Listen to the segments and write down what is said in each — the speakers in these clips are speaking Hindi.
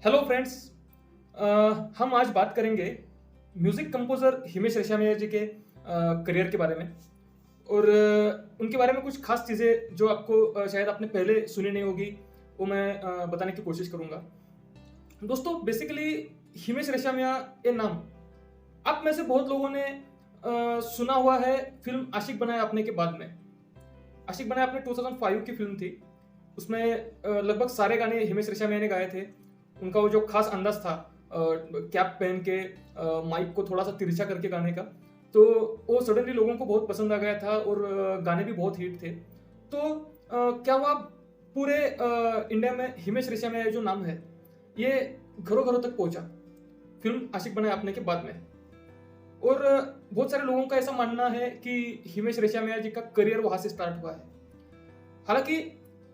Hello friends. हम आज बात करेंगे म्यूजिक कंपोजर हिमेश रेशमिया जी के करियर के बारे में और उनके बारे में कुछ खास चीज़ें जो आपको शायद आपने पहले सुनी नहीं होगी, वो मैं बताने की कोशिश करूंगा। दोस्तों, बेसिकली हिमेश रेशमिया ये नाम आप में से बहुत लोगों ने सुना हुआ है फिल्म आशिक बनाया आपने के बाद में। आशिक बनाया आपने 2005 की फिल्म थी। उसमें लगभग सारे गाने हिमेश रेशमिया ने गाए थे। उनका वो जो खास अंदाज था, कैप पहन के माइक को थोड़ा सा तिरछा करके गाने का, तो वो सडनली लोगों को बहुत पसंद आ गया था और गाने भी बहुत हिट थे। तो क्या हुआ, पूरे इंडिया में हिमेश रेशमिया जो नाम है ये घरों घरों तक पहुंचा फिल्म आशिक बनाया आपने के बाद में। और बहुत सारे लोगों का ऐसा मानना है कि हिमेश रेशमिया जी का करियर वहां से स्टार्ट हुआ है। हालांकि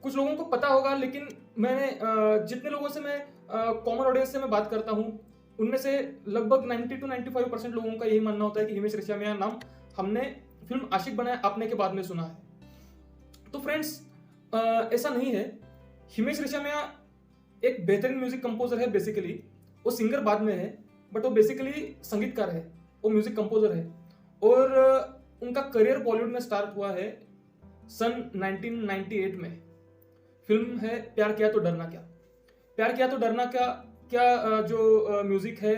कुछ लोगों को पता होगा, लेकिन मैंने जितने लोगों से मैं कॉमन ऑडियंस से मैं बात करता हूँ, उनमें से लगभग 90 to 95% लोगों का यही मानना होता है कि हिमेश रेशमिया नाम हमने फिल्म आशिक बनाया आपने के बाद में सुना है। तो फ्रेंड्स, ऐसा नहीं है। हिमेश रेशमिया एक बेहतरीन म्यूजिक कंपोजर है। बेसिकली वो सिंगर बाद में है, बट वो बेसिकली संगीतकार है, वो म्यूजिक कंपोजर है। और उनका करियर बॉलीवुड में स्टार्ट हुआ है सन 1998 में। फिल्म है प्यार किया तो डरना क्या। प्यार किया तो डरना क्या क्या जो म्यूजिक है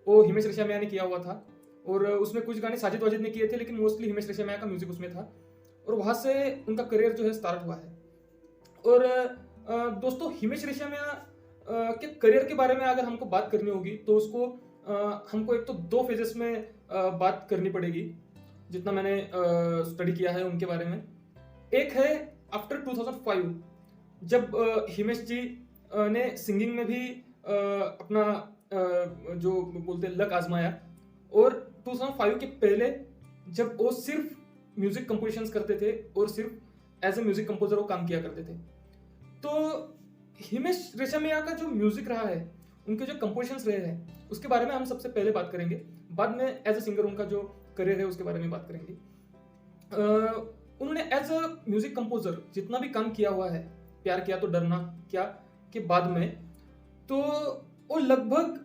वो हिमेश रेशमिया ने किया हुआ था। और उसमें कुछ गाने साजिद वाजिद ने किए थे, लेकिन मोस्टली हिमेश रेशमिया का म्यूजिक उसमें था। और वहां से उनका करियर जो है स्टार्ट हुआ है। और दोस्तों, हिमेश रेशमिया के करियर के बारे में अगर हमको बात करनी होगी तो उसको हमको एक तो दो फेजेस में बात करनी पड़ेगी, जितना मैंने स्टडी किया है उनके बारे में। एक है आफ्टर 2005, जब हिमेश जी ने सिंगिंग में भी अपना जो बोलते हैं लक आजमाया। और 2005 के पहले जब वो सिर्फ म्यूजिक कंपोजिशंस करते थे और सिर्फ एज ए म्यूजिक कंपोजर वो काम किया करते थे। तो हिमेश रेशमिया का जो म्यूजिक रहा है, उनके जो कंपोजिशंस रहे हैं, उसके बारे में हम सबसे पहले बात करेंगे। बाद में एज ए सिंगर उनका जो करियर है उसके बारे में बात करेंगे। उन्होंने एज अ म्यूजिक कंपोजर जितना भी काम किया हुआ है प्यार किया तो डरना क्या के बाद में, तो वो लगभग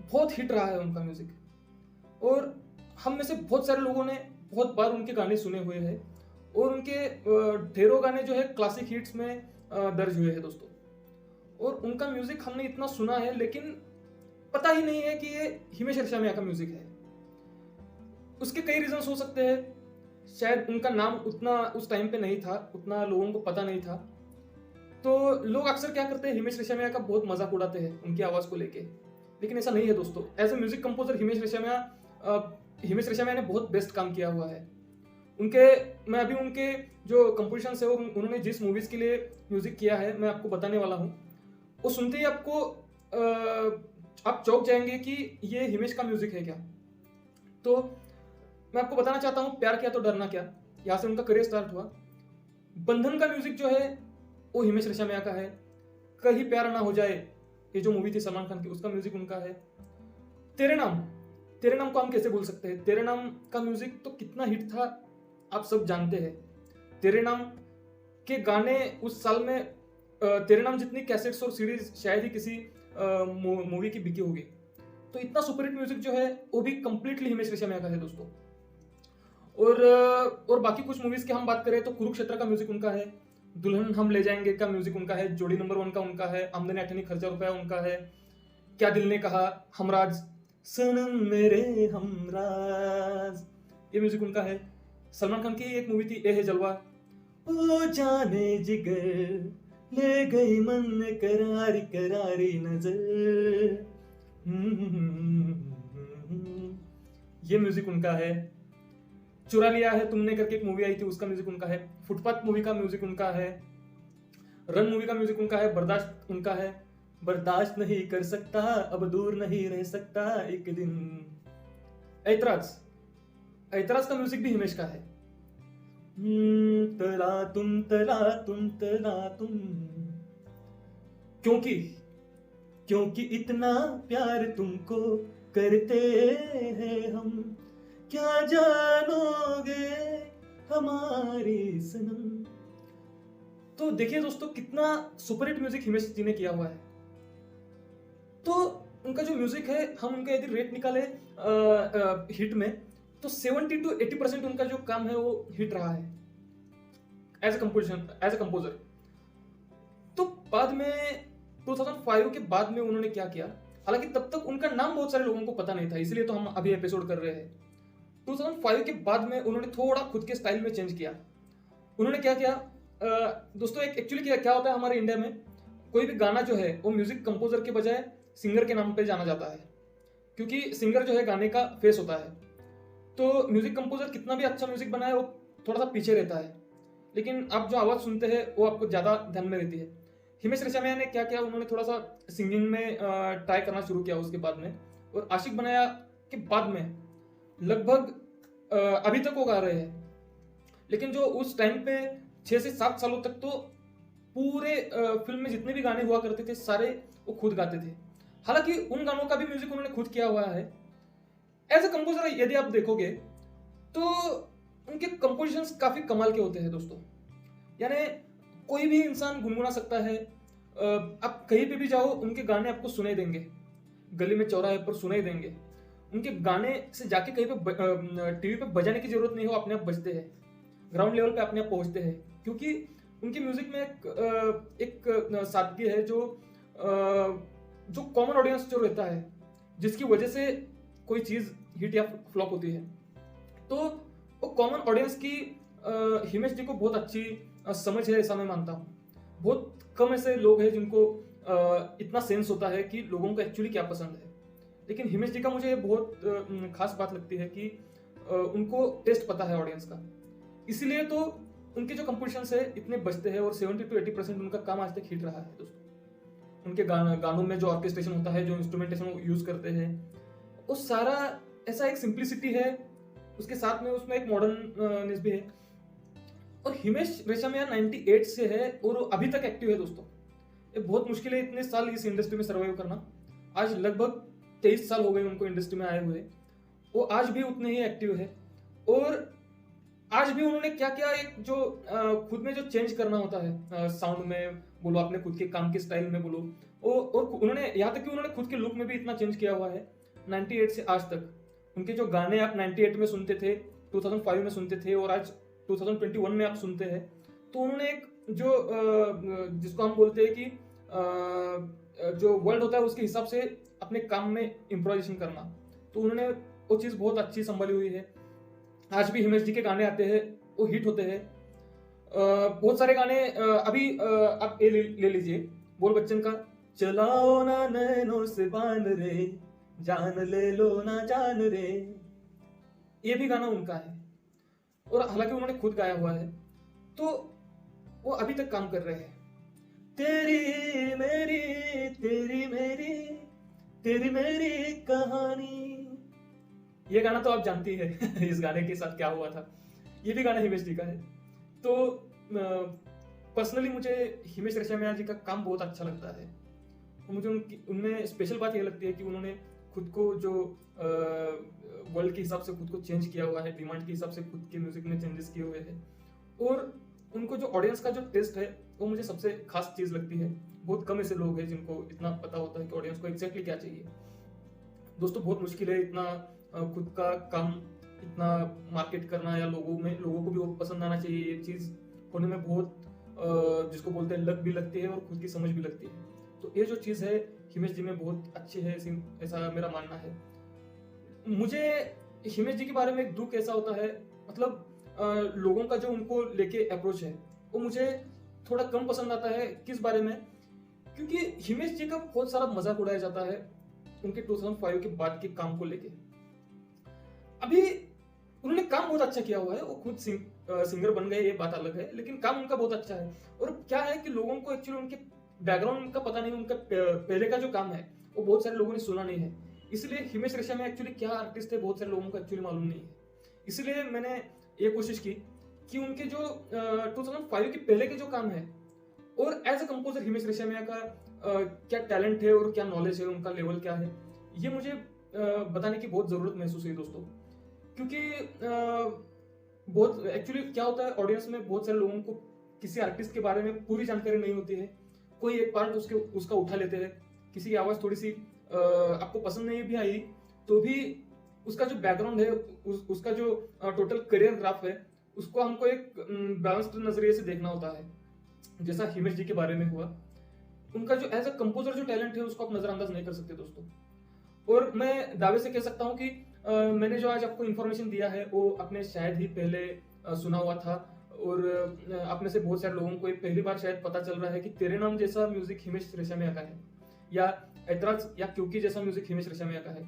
बहुत हिट रहा है उनका म्यूजिक। और हम में से बहुत सारे लोगों ने बहुत बार उनके गाने सुने हुए हैं और उनके ढेरों गाने जो है क्लासिक हिट्स में दर्ज हुए हैं दोस्तों। और उनका म्यूजिक हमने इतना सुना है, लेकिन पता ही नहीं है कि ये हिमेश रेशमिया का म्यूजिक है। उसके कई रीजंस हो सकते हैं। शायद उनका नाम उतना उस टाइम पे नहीं था, उतना लोगों को पता नहीं था। तो लोग अक्सर क्या करते हैं, हिमेश रेशमिया का बहुत मजाक उड़ाते हैं उनकी आवाज को लेके, लेकिन ऐसा नहीं है दोस्तों। As a music composer Himesh Reshammiya ने बहुत बेस्ट काम किया हुआ है। उनके मैं अभी उनके जो कंपोजिशन है, उन्होंने जिस मूवीज के लिए म्यूजिक किया है मैं आपको बताने वाला हूँ। वो सुनते ही आपको आप चौंक जाएंगे कि ये हिमेश का म्यूजिक है क्या। तो मैं आपको बताना चाहता हूँ प्यार किया तो डरना क्या, यहाँ से उनका करियर स्टार्ट हुआ। बंधन का म्यूजिक जो है वो हिमेश रेशमिया का है। कहीं प्यार ना हो जाए, ये जो मूवी थी सलमान खान की, उसका म्यूजिक उनका है। तेरे नाम तेरे नाम को हम कैसे भूल सकते हैं। तेरे नाम का म्यूजिक तो कितना हिट था आप सब जानते हैं। तेरे नाम के गाने उस साल में तेरे नाम जितनी कैसेट्स और सीरीज शायद ही किसी मूवी की बिकी होगी। तो इतना सुपरहिट म्यूजिक जो है वो भी कंप्लीटली हिमेश रेशमिया का है दोस्तों। और बाकी कुछ मूवीज की हम बात करें तो कुरुक्षेत्र का म्यूजिक उनका है। दुल्हन हम ले जाएंगे का म्यूजिक उनका है। जोड़ी नंबर 1 का उनका है। आमदनी अठनी खर्चा रुपया उनका है। क्या दिल ने कहा, हमराज, सनम मेरे हमराज, ये म्यूजिक उनका है। सलमान खान की एक मूवी थी ए है जलवा, ओ जाने जिगर ले गई मन में करारी करारी नजर, ये म्यूजिक उनका है। चुरा लिया है तुमने करके एक मूवी आई थी, उसका म्यूजिक उनका है। फुटपाथ मूवी का म्यूजिक उनका है। रन मूवी का म्यूजिक उनका है। बर्दाश्त उनका है। बर्दाश्त नहीं कर सकता, अब दूर नहीं रह सकता एक दिन। ऐतराज ऐतराज का म्यूजिक भी हिमेश का है। तला तुम तला तुम तला तुम, क्योंकि क्योंकि इतना प्यार तुमको करते हैं हम, क्या जानोगे हमारी सनम। तो देखिए दोस्तों, कितना सुपरहिट म्यूजिक हिमेश जी ने किया हुआ है। तो उनका जो म्यूजिक है, हम उनका यदि रेट निकाले हिट में, तो 70 to 80% उनका जो काम है वो हिट रहा है एज अ कंपोजर। तो बाद में 2005 के बाद में उन्होंने क्या किया, हालांकि तब तक उनका नाम बहुत सारे लोगों को पता नहीं था, इसलिए तो हम अभी एपिसोड कर रहे हैं। 2005 के बाद में उन्होंने थोड़ा खुद के स्टाइल में चेंज किया। उन्होंने क्या किया, दोस्तों, एक एक्चुअली क्या होता है हमारे इंडिया में, कोई भी गाना जो है वो म्यूजिक कंपोजर के बजाय सिंगर के नाम पे जाना जाता है, क्योंकि सिंगर जो है गाने का फेस होता है। तो म्यूजिक कंपोजर कितना भी अच्छा म्यूजिक बनाए वो थोड़ा सा पीछे रहता है, लेकिन आप जो आवाज़ सुनते हैं वो आपको ज़्यादा ध्यान में रहती है। हिमेश रेशमिया ने क्या किया, उन्होंने थोड़ा सा सिंगिंग में ट्राई करना शुरू किया उसके बाद में, और आशिक बनाया के बाद में लगभग अभी तक वो गा रहे हैं। लेकिन जो उस टाइम पे 6 से 7 सालों तक तो पूरे फिल्म में जितने भी गाने हुआ करते थे सारे वो खुद गाते थे। हालांकि उन गानों का भी म्यूजिक उन्होंने खुद किया हुआ है। एज अ कंपोजर यदि आप देखोगे तो उनके कंपोजिशंस काफी कमाल के होते हैं दोस्तों। यानी कोई भी इंसान गुनगुना सकता है, आप कहीं पे भी जाओ उनके गाने आपको सुनाई देंगे, गली में चौराहे पर सुनाई देंगे। उनके गाने से जाके कहीं पे टीवी पे बजाने की जरूरत नहीं हो, अपने आप बजते हैं, ग्राउंड लेवल पे अपने आप पहुंचते हैं, क्योंकि उनके म्यूजिक में एक सादगी है जो कॉमन ऑडियंस जो रहता है, जिसकी वजह से कोई चीज हिट या फ्लॉप होती है। तो वो कॉमन ऑडियंस की हिमेश जी को बहुत अच्छी समझ है, ऐसा मैं मानता हूँ। बहुत कम ऐसे लोग हैं जिनको इतना सेंस होता है कि लोगों को एक्चुअली क्या पसंद है, लेकिन हिमेश जी का मुझे ये बहुत खास बात लगती है कि उनको टेस्ट पता है ऑडियंस का, इसलिए तो उनके जो कंपोजिशंस है इतने बजते हैं, और 70 to 80% उनका काम आज तक हिट रहा है दोस्तों। उनके गानों में जो ऑर्केस्ट्रेशन होता है, जो इंस्ट्रूमेंटेशन वो यूज करते हैं, वो सारा ऐसा एक सिंप्लिसिटी है, उसके साथ में उसमें एक मॉडर्न भी है। और हिमेश रेशमिया 98 से है और वो अभी तक एक्टिव है दोस्तों। ये बहुत मुश्किल है इतने साल इस इंडस्ट्री में सर्वाइव करना। आज लगभग 23 साल हो गए उनको इंडस्ट्री में आए हुए, वो आज भी उतने ही एक्टिव है। और आज भी उन्होंने क्या किया, एक जो खुद में जो चेंज करना होता है, साउंड में बोलो, अपने खुद के काम के स्टाइल में बोलो, और उन्होंने यहाँ तक कि उन्होंने खुद के लुक में भी इतना चेंज किया हुआ है 98 से आज तक। उनके जो गाने आप 98 में सुनते थे, 2005 में सुनते थे, और आज 2021 में आप सुनते हैं, तो उन्होंने एक जो जिसको हम बोलते हैं कि जो वर्ल्ड होता है उसके हिसाब से अपने काम में इम्प्रोवाइजेशन करना, तो उन्होंने वो चीज़ बहुत अच्छी संभाली हुई है। आज भी हिमेश जी के गाने आते हैं, वो हिट होते हैं। बहुत सारे गाने अभी आप ले लीजिए बोल बच्चन का, चलाओ ना नैनों से बान रे, जान ले लो ना जान रे, ये भी गाना उनका है, और हालांकि उन्होंने खुद गाया हुआ है, तो वो अभी तक काम कर रहे हैं। तेरी मेरी तेरी मेरी तेरी मेरी कहानी, ये गाना तो आप जानती है इस गाने के साथ क्या हुआ था, ये भी गाना हिमेश जी का है। तो पर्सनली मुझे हिमेश रेशमिया जी का काम बहुत अच्छा लगता है। मुझे उनमें स्पेशल बात ये लगती है कि उन्होंने खुद को जो वर्ल्ड के हिसाब से खुद को चेंज किया हुआ है, डिमांड के हिसाब से खुद के म्यूजिक में चेंजेस किए हुए हैं, और उनको जो ऑडियंस का जो टेस्ट है वो मुझे सबसे खास चीज़ लगती है। बहुत कम ऐसे लोग हैं जिनको इतना पता होता है कि ऑडियंस को एग्जैक्टली क्या चाहिए। दोस्तों, बहुत मुश्किल है इतना खुद का काम इतना मार्केट करना, या लोगों को भी वो पसंद आना चाहिए। ये चीज़ होने में बहुत जिसको बोलते हैं लक भी लगती है, और खुद की समझ भी लगती है। तो ये जो चीज़ है हिमेश जी में बहुत अच्छी है, ऐसा मेरा मानना है। मुझे हिमेश जी के बारे में एक दुख ऐसा होता है, मतलब लोगों का जो उनको लेके अप्रोच है वो मुझे थोड़ा कम पसंद आता है। किस बारे में? क्योंकि हिमेश जी का बहुत सारा मजाक उड़ाया जाता है उनके 2005 के बाद के काम को लेके। अभी उन्होंने काम बहुत अच्छा किया हुआ है, वो खुद सिंगर बन गए, ये बात अलग है, लेकिन काम उनका बहुत अच्छा है। और क्या है कि लोगों को एक्चुअली उनके बैकग्राउंड का पता नहीं, उनका पहले का जो काम है वो बहुत सारे लोगों ने सुना नहीं है, इसलिए हिमेश रेशमिया एक्चुअली क्या आर्टिस्ट है बहुत सारे लोगों को एक्चुअली मालूम नहीं है। इसलिए मैंने ये कोशिश की कि उनके जो 2005 के पहले के जो काम है, और as a composer Himesh Reshammiya का क्या टैलेंट है और क्या नॉलेज है, उनका लेवल क्या है, ये मुझे बताने की बहुत ज़रूरत महसूस हुई दोस्तों। क्योंकि बहुत एक्चुअली क्या होता है, ऑडियंस में बहुत सारे लोगों को किसी आर्टिस्ट के बारे में पूरी जानकारी नहीं होती है। कोई एक पार्ट उसका उठा लेते हैं, किसी की आवाज़ थोड़ी-सी आपको पसंद नहीं भी आई, तो भी उसका जो बैकग्राउंड है, उसका जो टोटल करियर ग्राफ है, उसको हमको एक बैलेंस्ड नज़रिए से देखना होता है। जैसा हिमेश जी के बारे में हुआ, उनका जो एज़ अ कंपोज़र जो टैलेंट है, उसको आप नज़रअंदाज नहीं कर सकते दोस्तों। और मैं दावे से कह सकता हूँ कि मैंने जो आज आपको इन्फॉर्मेशन दिया है, वो आपने शायद ही पहले सुना हुआ था, और आप में से बहुत सारे लोगों को ये पहली बार शायद पता चल रहा है कि तेरे नाम जैसा म्यूजिक हिमेश रेशमिया का है, या ऐतराज या क्योंकि जैसा म्यूजिक हिमेश रेशमिया का है।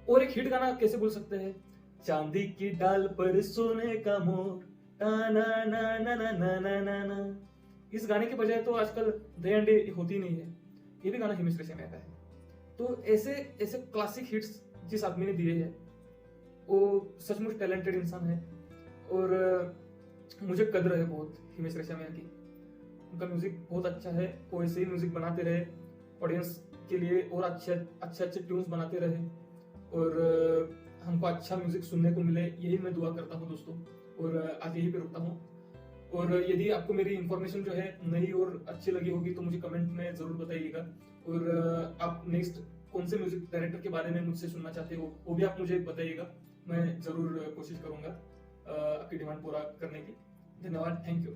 और एक हिट गाना कैसे भूल सकते हैं, चांदी की डाल पर सोने का मोर, ता ना ना ना ना ना ना ना ना। इस गाने के बजाय तो आजकल दे अंडे होती नहीं है, ये भी गाना हिमेश रेशमिया का है। तो ऐसे ऐसे क्लासिक हिट्स जिस आदमी ने दिए हैं, वो सचमुच टैलेंटेड इंसान है, और मुझे कद्र है बहुत हिमेश रेशमिया की। उनका म्यूजिक बहुत अच्छा है, वो ऐसे ही म्यूजिक बनाते रहे, ऑडियंस के लिए और अच्छे अच्छे अच्छे ट्यून्स बनाते रहे, और हमको अच्छा म्यूजिक सुनने को मिले, यही मैं दुआ करता हूँ दोस्तों। और आज यही पे रुकता हूँ। और यदि आपको मेरी इन्फॉर्मेशन जो है नई और अच्छी लगी होगी, तो मुझे कमेंट में ज़रूर बताइएगा। और आप नेक्स्ट कौन से म्यूजिक डायरेक्टर के बारे में मुझसे सुनना चाहते हो, वो भी आप मुझे बताइएगा। मैं ज़रूर कोशिश करूँगा आपकी डिमांड पूरा करने की। धन्यवाद, थैंक यू।